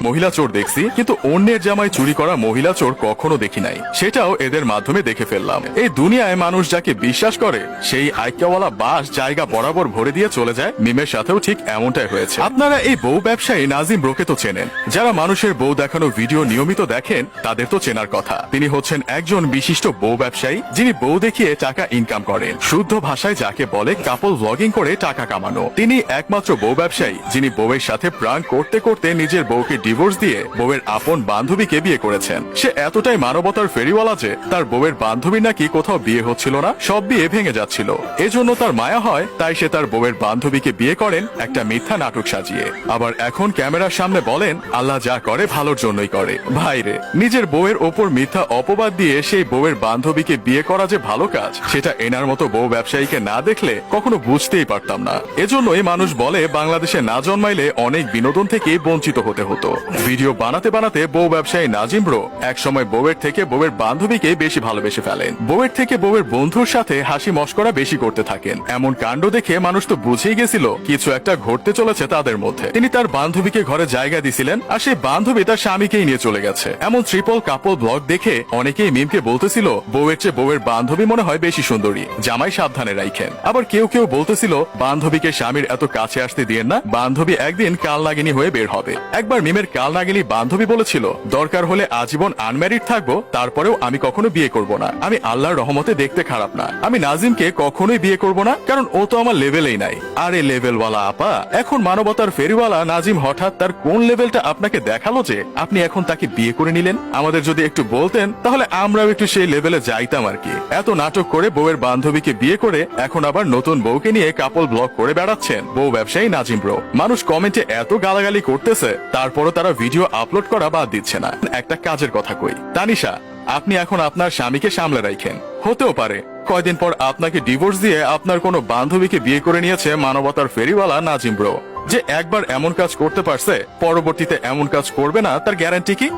মহিলা চোর দেখছি, কিন্তু অন্যের জামাই চুরি করা মহিলা চোর কখনো দেখি নাই। সেটাও এদের মাধ্যমে দেখে ফেললাম। এই দুনিয়ায় মানুষ যাকে বিশ্বাস করে সেই আইক্যাওয়ালা বাস জায়গা বরাবর ভরে দিয়ে চলে যায়। মিমের সাথেও ঠিক এমনটাই হয়েছে। আপনারা এই বউ ব্যবসায়ী নাজিম ব্রোকে তো চেনেন। যারা মানুষের বউ দেখানো ভিডিও নিয়মিত দেখেন তাদের তো চেনার কথা। তিনি হচ্ছেন একজন বিশিষ্ট বউ ব্যবসায়ী, যিনি বউ দেখিয়ে টাকা ইনকাম করেন। শুদ্ধ ভাষায় যাকে বলে কাপল ব্লগিং করে টাকা কামানো। তিনি একমাত্র বউ ব্যবসায়ী যিনি বউয়ের সাথে প্রাঙ্ক করতে করতে নিজের বউকে ডিভোর্স দিয়ে বউয়ের আপন বান্ধবীকে বিয়ে করেছেন। সে এতটাই মানবতার ফেরিওয়ালা যে তার বউয়ের বান্ধবী নাকি কোথাও বিয়ে হচ্ছিল না, সব বিয়ে ভেঙে যাচ্ছিল। এজন্য তার মায়া হয়, তাই সে তার বউয়ের বান্ধবীকে বিয়ে করেন একটা মিথ্যা নাটক সাজিয়ে। আবার এখন ক্যামেরার সামনে বলেন আল্লাহ যা করে ভালোর জন্যই করে। ভাইরে, নিজের বউয়ের ওপর মিথ্যা অপবাদ দিয়ে সেই বউয়ের বান্ধবীকে বিয়ে করা যে ভালো কাজ, সেটা এনার মতো বউ ব্যবসায়ীকে না দেখলে কখনো বুঝতেই পারতাম না। এজন্যই মানুষ বলে বাংলাদেশে না জন্মাইলে অনেক বিনোদন থেকে বঞ্চিত হতে হতো। ভিডিও বানাতে বানাতে বউ ব্যবসায়ী নাজিম ব্রো একসময় বউয়ের থেকে বউয়ের বান্ধবীকে বেশি ভালোবেসে ফেলেন। বউয়ের থেকে বউয়ের বন্ধুর সাথে হাসি মশকরা বেশি করতে থাকেন। এমন কাণ্ড দেখে মানুষ তো বুঝেই গেছিল কিছু একটা ঘটতে চলেছে তাদের মধ্যে। তিনি তার বান্ধবীকে ঘরে জায়গা দিছিলেন, আর সেই বান্ধবী তার স্বামীকেই নিয়ে চলে গেছে। এমন ট্রিপল কাপল ব্লগ দেখে অনেকেই মিমকে বলতেছিল বউয়ের চেয়ে বউয়ের বান্ধবী মনে হয় বেশি সুন্দরী, জামাই সাবধানে রাখেন। আবার কেউ কেউ বলতেছিল বান্ধবীকে স্বামীর এত কাছে আসতে দিয়েন না, বান্ধবী একদিন কালনাগিনী হয়ে বের হবে। একবার মিমের কালনাগিনী বান্ধবী বলেছিল দরকার হলে আজীবন আনম্যারিড থাকবো, তারপরেও আমি কখনো বিয়ে করব না। আমি আল্লাহর রহমতে দেখতে খারাপ না, আমি নাজিমকে কখনোই বিয়ে করব না, কারণ ও তো আমার লেভেলেই নাই। আরে লেভেলওয়ালা আপা, এখন মানবতার ফেরিওয়ালা নাজিম হঠাৎ তার কোন লেভেলটা আপনাকে দেখালো যে আপনি এখন তাকে বিয়ে করে নিলেন? আমাদের যদি একটু বলতেন তাহলে আমরাও একটু সেই লেভেলে যাইতাম আর কি। এত নাটক করে বউয়ের বান্ধবীকে বিয়ে করে এখন আবার নতুন বউকে নিয়ে কাপল ব্লগ করে বেড়াচ্ছেন বউ ব্যবসায়ী নাজিম ব্রো। মানুষ কমেন্টে এত গালাগালি করতেছে, তারপরও তারা ভিডিও আপলোড করা বাদ দিচ্ছে না। একটা কাজের কথা কই, তানিশা, আপনি এখন আপনার স্বামীকে সামলে রাখেন। হতেও পারে কয়দিন পর আপনাকে ডিভোর্স দিয়ে আপনার কোনো বান্ধবীকে বিয়ে করে নিয়েছে মানবতার ফেরিওয়ালা নাজিম ব্রো। যে একবার এমন কাজ করতে পারছে, পরবর্তীতে এমন কাজ করবে না তার গ্যারান্টি কি?